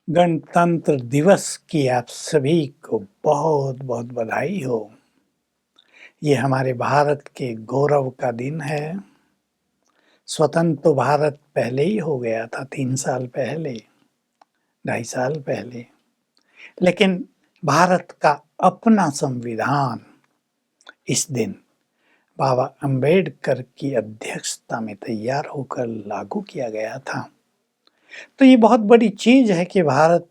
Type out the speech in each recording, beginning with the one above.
गणतंत्र दिवस की आप सभी को बहुत बहुत बधाई हो। ये हमारे भारत के गौरव का दिन है। स्वतंत्र तो भारत पहले ही हो गया था, 3 साल पहले, 2.5 साल पहले। लेकिन भारत का अपना संविधान इस दिन बाबा अंबेडकर की अध्यक्षता में तैयार होकर लागू किया गया था। तो ये बहुत बड़ी चीज है कि भारत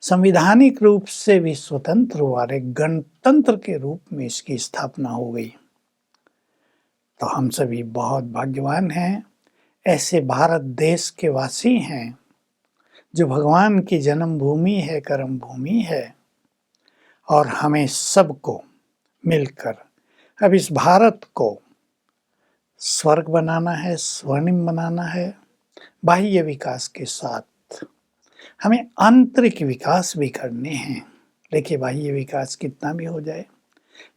संवैधानिक रूप से भी स्वतंत्र हुआ और एक गणतंत्र के रूप में इसकी स्थापना हो गई। तो हम सभी बहुत भाग्यवान हैं, ऐसे भारत देश के वासी हैं जो भगवान की जन्मभूमि है, कर्म भूमि है। और हमें सबको मिलकर अब इस भारत को स्वर्ग बनाना है, स्वर्णिम बनाना है। बाह्य विकास के साथ हमें आंतरिक विकास भी करने हैं। देखिए, बाह्य विकास कितना भी हो जाए,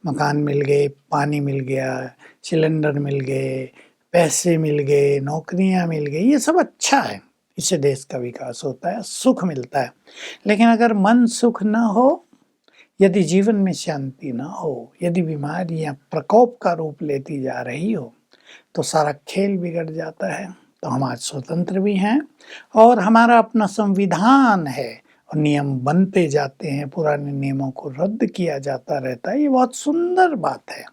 मकान मिल गए, पानी मिल गया, सिलेंडर मिल गए, पैसे मिल गए, नौकरियां मिल गई, ये सब अच्छा है, इससे देश का विकास होता है, सुख मिलता है। लेकिन अगर मन सुख ना हो, यदि जीवन में शांति ना हो, यदि बीमारियां प्रकोप का रूप लेती जा रही हो, तो सारा खेल बिगड़ जाता है। तो हम आज स्वतंत्र भी हैं और हमारा अपना संविधान है और नियम बनते जाते हैं, पुराने नियमों को रद्द किया जाता रहता है। ये बहुत सुंदर बात है।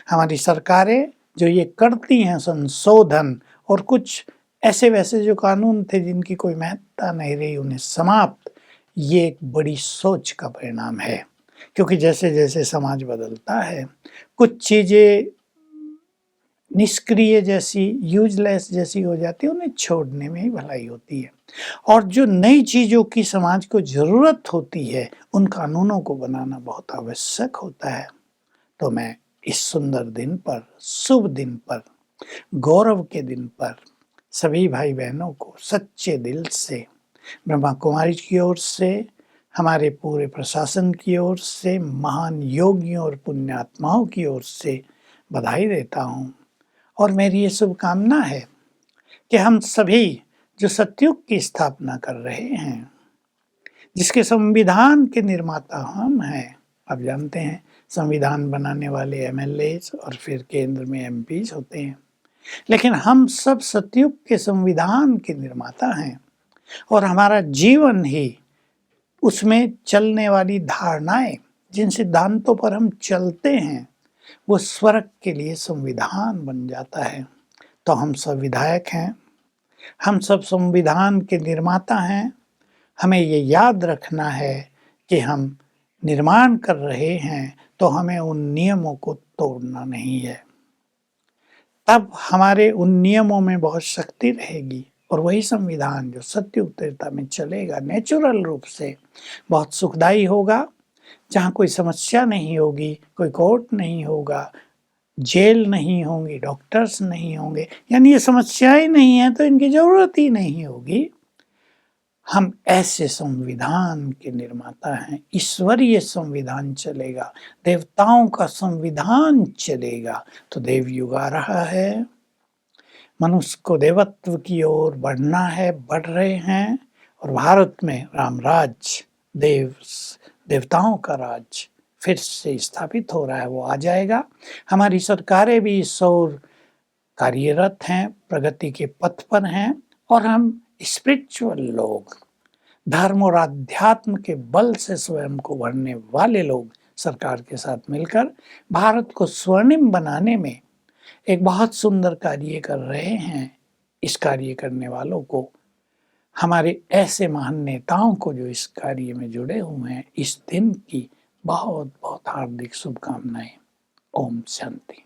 हमारी सरकारें जो ये करती हैं संशोधन, और कुछ ऐसे वैसे जो कानून थे जिनकी कोई महत्ता नहीं रही, उन्हें समाप्त, ये एक बड़ी सोच का परिणाम है। क्योंकि जैसे जैसे समाज बदलता है, कुछ चीजें निष्क्रिय जैसी, यूजलेस जैसी हो जाती है, उन्हें छोड़ने में ही भलाई होती है। और जो नई चीजों की समाज को जरूरत होती है, उन कानूनों को बनाना बहुत आवश्यक होता है। तो मैं इस सुंदर दिन पर, शुभ दिन पर, गौरव के दिन पर सभी भाई बहनों को सच्चे दिल से, ब्रह्मा कुमारी की ओर से, हमारे पूरे प्रशासन की ओर से, महान योगियों और पुण्यात्माओं की ओर से बधाई देता हूँ। और मेरी ये शुभकामना है कि हम सभी जो सतयुग की स्थापना कर रहे हैं, जिसके संविधान के निर्माता हम हैं, आप जानते हैं संविधान बनाने वाले एमएलए और फिर केंद्र में एमपीज होते हैं, लेकिन हम सब सतयुग के संविधान के निर्माता हैं। और हमारा जीवन ही उसमें चलने वाली धारणाएं, जिन सिद्धांतों पर हम चलते हैं, वो स्वर्ग के लिए संविधान बन जाता है। तो हम सब विधायक हैं, हम सब संविधान के निर्माता हैं। हमें ये याद रखना है कि हम निर्माण कर रहे हैं, तो हमें उन नियमों को तोड़ना नहीं है। तब हमारे उन नियमों में बहुत शक्ति रहेगी और वही संविधान जो सत्य उत्तरता में चलेगा, नेचुरल रूप से बहुत सुखदायी होगा, जहाँ कोई समस्या नहीं होगी, कोई कोर्ट नहीं होगा, जेल नहीं होंगी, डॉक्टर्स नहीं होंगे, यानी ये समस्याएं नहीं है तो इनकी जरूरत ही नहीं होगी। हम ऐसे संविधान के निर्माता हैं। ईश्वरीय संविधान चलेगा, देवताओं का संविधान चलेगा। तो देवयुग आ रहा है, मनुष्य को देवत्व की ओर बढ़ना है, बढ़ रहे हैं। और भारत में रामराज, देवताओं का राज फिर से स्थापित हो रहा है, वो आ जाएगा। हमारी सरकारें भी इस ओर कार्यरत हैं, प्रगति के पथ पर हैं। और हम स्पिरिचुअल लोग, धर्म और आध्यात्म के बल से स्वयं को भरने वाले लोग सरकार के साथ मिलकर भारत को स्वर्णिम बनाने में एक बहुत सुंदर कार्य कर रहे हैं। इस कार्य करने वालों को, हमारे ऐसे महान नेताओं को जो इस कार्य में जुड़े हुए हैं, इस दिन की बहुत बहुत हार्दिक शुभकामनाएं। ओम शांति।